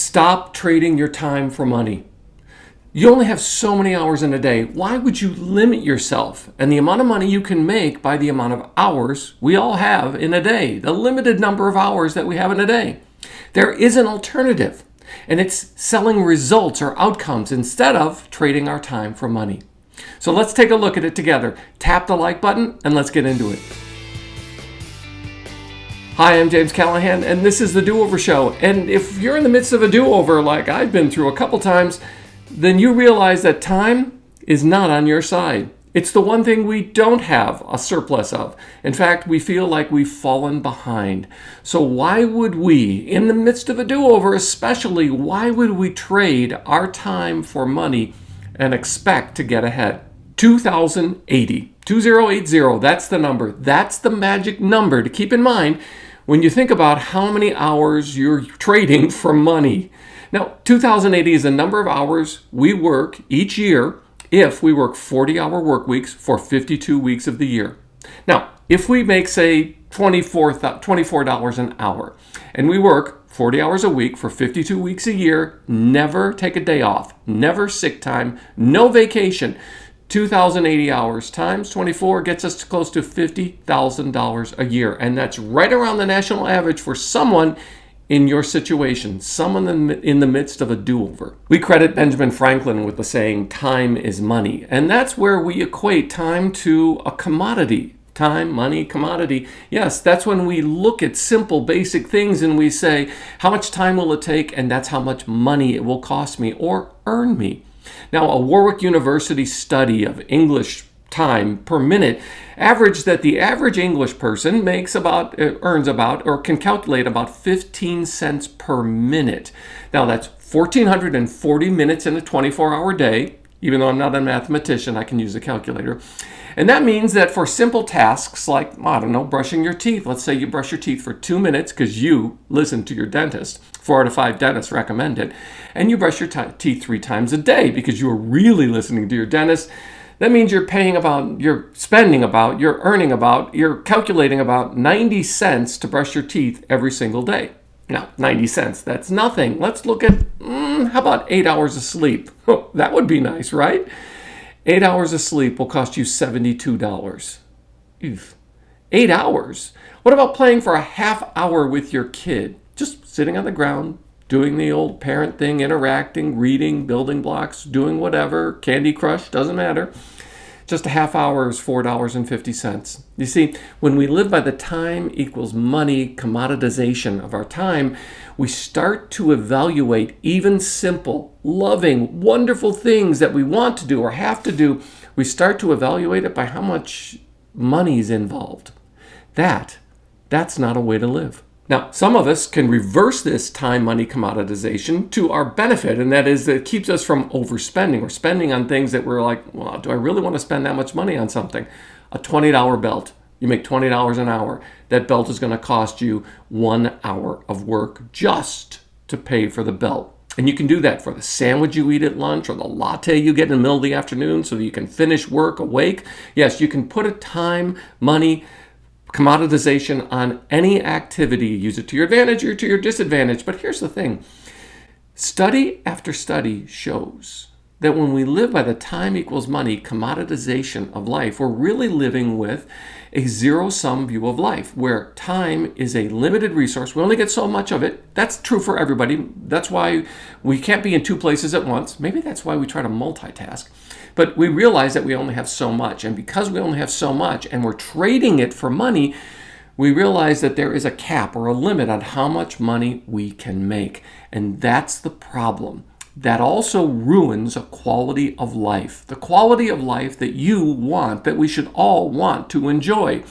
Stop trading your time for money. You only have so many hours in a day. Why would you limit yourself and the amount of money you can make by the amount of hours we all have in a day, the limited number of hours that we have in a day? There is an alternative, and it's selling results or outcomes instead of trading our time for money. So let's take a look at it together. Tap the like button and let's get into it. Hi, I'm James Callahan, and this is the Do-Over Show. And if you're in the midst of a do-over like I've been through a couple times, then you realize that time is not on your side. It's the one thing we don't have a surplus of. In fact, we feel like we've fallen behind. So why would we, in the midst of a do-over especially, why would we trade our time for money and expect to get ahead? 2080, that's the number. That's the magic number to keep in mind when you think about how many hours you're trading for money. Now, 2080 is the number of hours we work each year if we work 40-hour work weeks for 52 weeks of the year. Now, if we make, say, $24 an hour, and we work 40 hours a week for 52 weeks a year, never take a day off, never sick time, no vacation, 2,080 hours times 24 gets us to close to $50,000 a year. And that's right around the national average for someone in your situation, someone in the midst of a do-over. We credit Benjamin Franklin with the saying, time is money. And that's where we equate time to a commodity. Time, money, commodity. Yes, that's when we look at simple, basic things and we say, how much time will it take? And that's how much money it will cost me or earn me. Now, a Warwick University study of English time per minute averaged that the average English person earns about, or can calculate about 15 cents per minute. Now, that's 1,440 minutes in a 24-hour day. Even though I'm not a mathematician, I can use a calculator. And that means that for simple tasks like, brushing your teeth. Let's say you brush your teeth for 2 minutes because you listen to your dentist. 4 out of 5 dentists recommend it. And you brush your teeth 3 times a day because you are really listening to your dentist. That means you're spending about, you're earning about, you're calculating about 90 cents to brush your teeth every single day. Now, 90 cents, that's nothing. Let's look at, how about 8 hours of sleep? Oh, that would be nice, right? 8 hours of sleep will cost you $72. Oof. 8 hours? What about playing for a half hour with your kid? Just sitting on the ground, doing the old parent thing, interacting, reading, building blocks, doing whatever, Candy Crush, doesn't matter. Just a half hour is $4.50. You see, when we live by the time equals money commoditization of our time, we start to evaluate even simple, loving, wonderful things that we want to do or have to do. We start to evaluate it by how much money is involved. That's not a way to live. Now, some of us can reverse this time-money commoditization to our benefit, and that is that it keeps us from overspending or spending on things that we're like, well, do I really want to spend that much money on something? A $20 belt. You make $20 an hour. That belt is going to cost you 1 hour of work just to pay for the belt. And you can do that for the sandwich you eat at lunch or the latte you get in the middle of the afternoon so that you can finish work awake. Yes, you can put a time, money, commoditization on any activity. Use it to your advantage or to your disadvantage. But here's the thing. Study after study shows that when we live by the time equals money commoditization of life, we're really living with a zero-sum view of life where time is a limited resource. We only get so much of it. That's true for everybody. That's why we can't be in 2 places at once. Maybe that's why we try to multitask. But we realize that we only have so much. And because we only have so much and we're trading it for money, we realize that there is a cap or a limit on how much money we can make. And that's the problem. That also ruins a quality of life. The quality of life that you want, that we should all want to enjoy.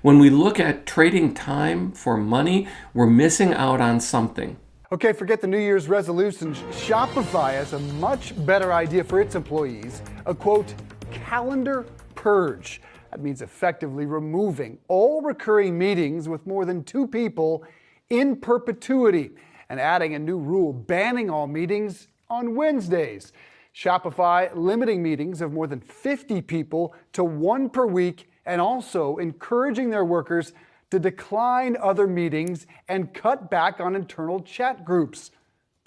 When we look at trading time for money, we're missing out on something. Okay, forget the New Year's resolutions. Shopify has a much better idea for its employees. A quote, calendar purge. That means effectively removing all recurring meetings with more than 2 people in perpetuity and adding a new rule banning all meetings on Wednesdays. Shopify limiting meetings of more than 50 people to 1 per week and also encouraging their workers to decline other meetings and cut back on internal chat groups.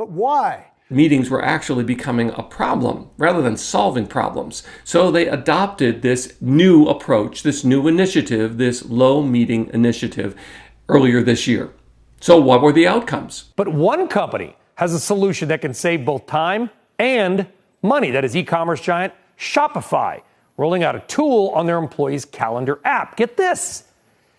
But why? Meetings were actually becoming a problem rather than solving problems. So they adopted this new approach, this new initiative, this low meeting initiative earlier this year. So what were the outcomes? But one company has a solution that can save both time and money. That is e-commerce giant Shopify, rolling out a tool on their employees' calendar app. Get this.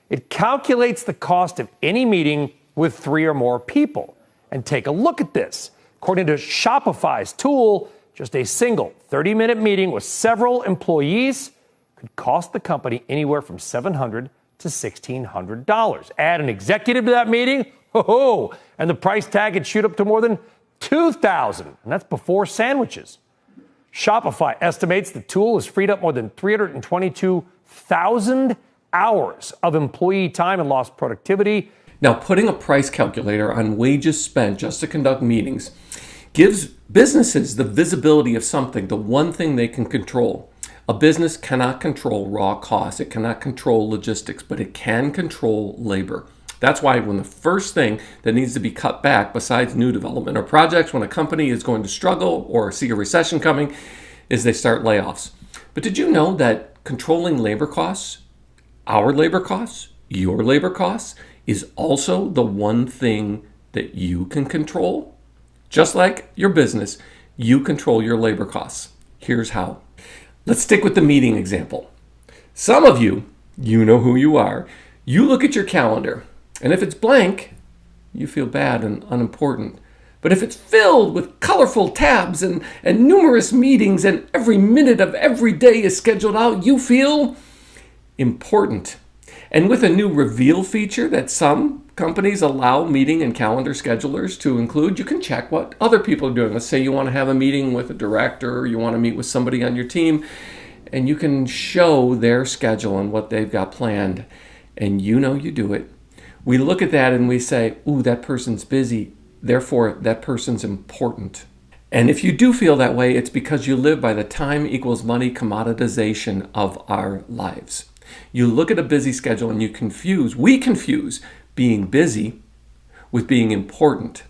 It calculates the cost of any meeting with 3 or more people. And take a look at this. According to Shopify's tool, just a single 30-minute meeting with several employees could cost the company anywhere from $700 to $1,600. Add an executive to that meeting, and the price tag could shoot up to more than $2,000, and that's before sandwiches. Shopify estimates the tool has freed up more than 322,000 hours of employee time and lost productivity. Now, putting a price calculator on wages spent just to conduct meetings gives businesses the visibility of something, the one thing they can control. A business cannot control raw costs. It cannot control logistics, but it can control labor. That's why when the first thing that needs to be cut back, besides new development or projects, when a company is going to struggle or see a recession coming, is they start layoffs. But did you know that controlling labor costs, our labor costs, your labor costs, is also the one thing that you can control? Just like your business, you control your labor costs. Here's how. Let's stick with the meeting example. Some of you, you know who you are, you look at your calendar, and if it's blank, you feel bad and unimportant. But if it's filled with colorful tabs and numerous meetings and every minute of every day is scheduled out, you feel important. And with a new reveal feature that some companies allow meeting and calendar schedulers to include, you can check what other people are doing. Let's say you want to have a meeting with a director, or you want to meet with somebody on your team, and you can show their schedule and what they've got planned, and you know you do it. We look at that and we say, ooh, that person's busy, therefore that person's important. And if you do feel that way, it's because you live by the time equals money commoditization of our lives. You look at a busy schedule and we confuse being busy with being important,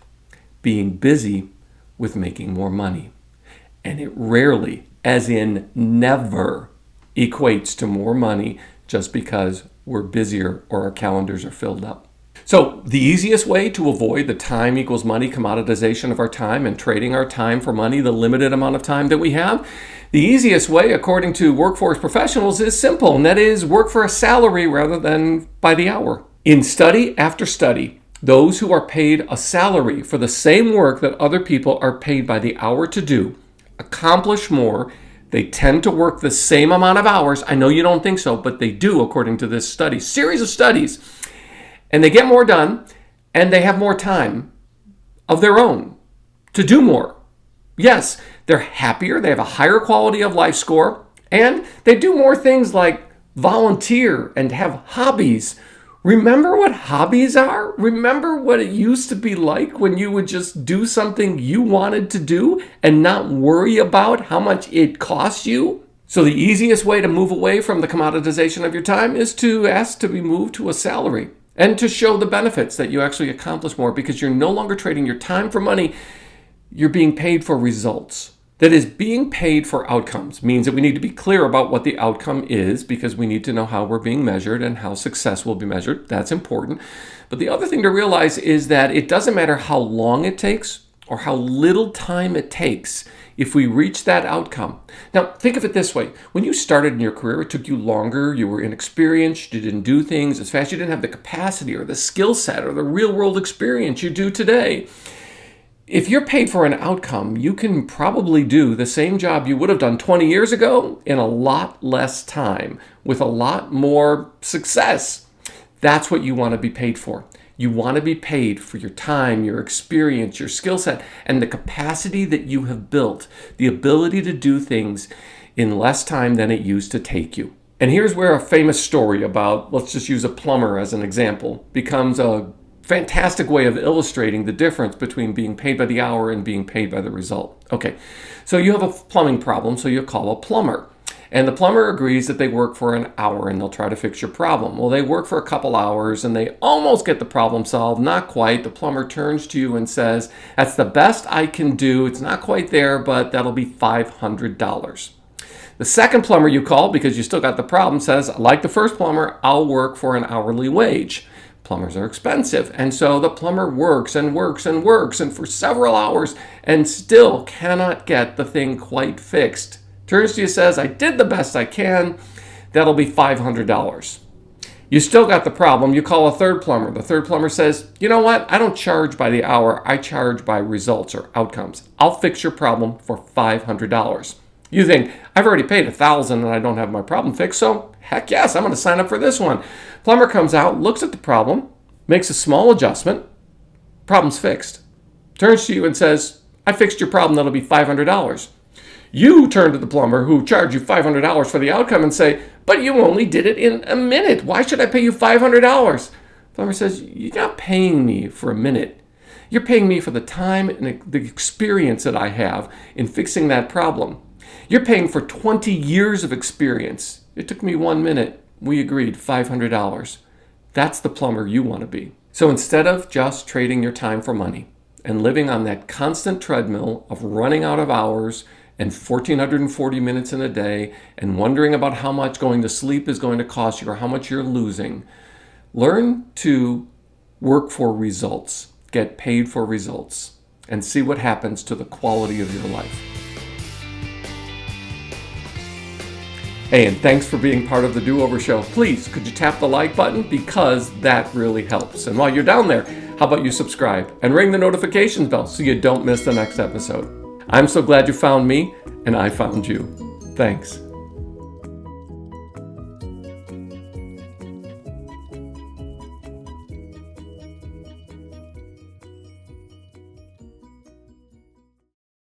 being busy with making more money. And it rarely, as in never, equates to more money just because we're busier or our calendars are filled up. So the easiest way to avoid the time equals money commoditization of our time and trading our time for money, the limited amount of time that we have, the easiest way, according to workforce professionals, is simple, and that is work for a salary rather than by the hour. In study after study, those who are paid a salary for the same work that other people are paid by the hour to do accomplish more. They tend to work the same amount of hours. I know you don't think so, but they do, according to this series of studies. And they get more done, and they have more time of their own to do more. Yes, they're happier, they have a higher quality of life score, and they do more things like volunteer and have hobbies. Remember what hobbies are? Remember what it used to be like when you would just do something you wanted to do and not worry about how much it costs you? So the easiest way to move away from the commoditization of your time is to ask to be moved to a salary and to show the benefits that you actually accomplish more, because you're no longer trading your time for money. You're being paid for results. That is, being paid for outcomes means that we need to be clear about what the outcome is, because we need to know how we're being measured and how success will be measured. That's important. But the other thing to realize is that it doesn't matter how long it takes or how little time it takes if we reach that outcome. Now, think of it this way. When you started in your career, it took you longer, you were inexperienced, you didn't do things as fast, you didn't have the capacity or the skill set or the real world experience you do today. If you're paid for an outcome, you can probably do the same job you would have done 20 years ago in a lot less time with a lot more success. That's what you want to be paid for. You want to be paid for your time, your experience, your skill set, and the capacity that you have built, the ability to do things in less time than it used to take you. And here's where a famous story about, let's just use a plumber as an example, becomes a fantastic way of illustrating the difference between being paid by the hour and being paid by the result. Okay, so you have a plumbing problem, so you call a plumber. And the plumber agrees that they work for an hour and they'll try to fix your problem. Well, they work for a couple hours and they almost get the problem solved. Not quite. The plumber turns to you and says, that's the best I can do. It's not quite there, but that'll be $500. The second plumber you call, because you still got the problem, says, like the first plumber, I'll work for an hourly wage. Plumbers are expensive. And so the plumber works and works and works and for several hours and still cannot get the thing quite fixed. Turns to you, says, I did the best I can. That'll be $500. You still got the problem. You call a third plumber. The third plumber says, you know what? I don't charge by the hour. I charge by results or outcomes. I'll fix your problem for $500. You think, I've already paid $1,000 and I don't have my problem fixed, so heck yes, I'm going to sign up for this one. Plumber comes out, looks at the problem, makes a small adjustment. Problem's fixed. Turns to you and says, I fixed your problem. That'll be $500. You turn to the plumber who charged you $500 for the outcome and say, but you only did it in a minute. Why should I pay you $500? Plumber says, you're not paying me for a minute. You're paying me for the time and the experience that I have in fixing that problem. You're paying for 20 years of experience. It took me 1 minute. We agreed, $500. That's the plumber you want to be. So instead of just trading your time for money and living on that constant treadmill of running out of hours and 1,440 minutes in a day and wondering about how much going to sleep is going to cost you or how much you're losing, learn to work for results, get paid for results, and see what happens to the quality of your life. Hey, and thanks for being part of the Do-Over Show. Please, could you tap the like button? Because that really helps. And while you're down there, how about you subscribe and ring the notifications bell so you don't miss the next episode. I'm so glad you found me, and I found you. Thanks.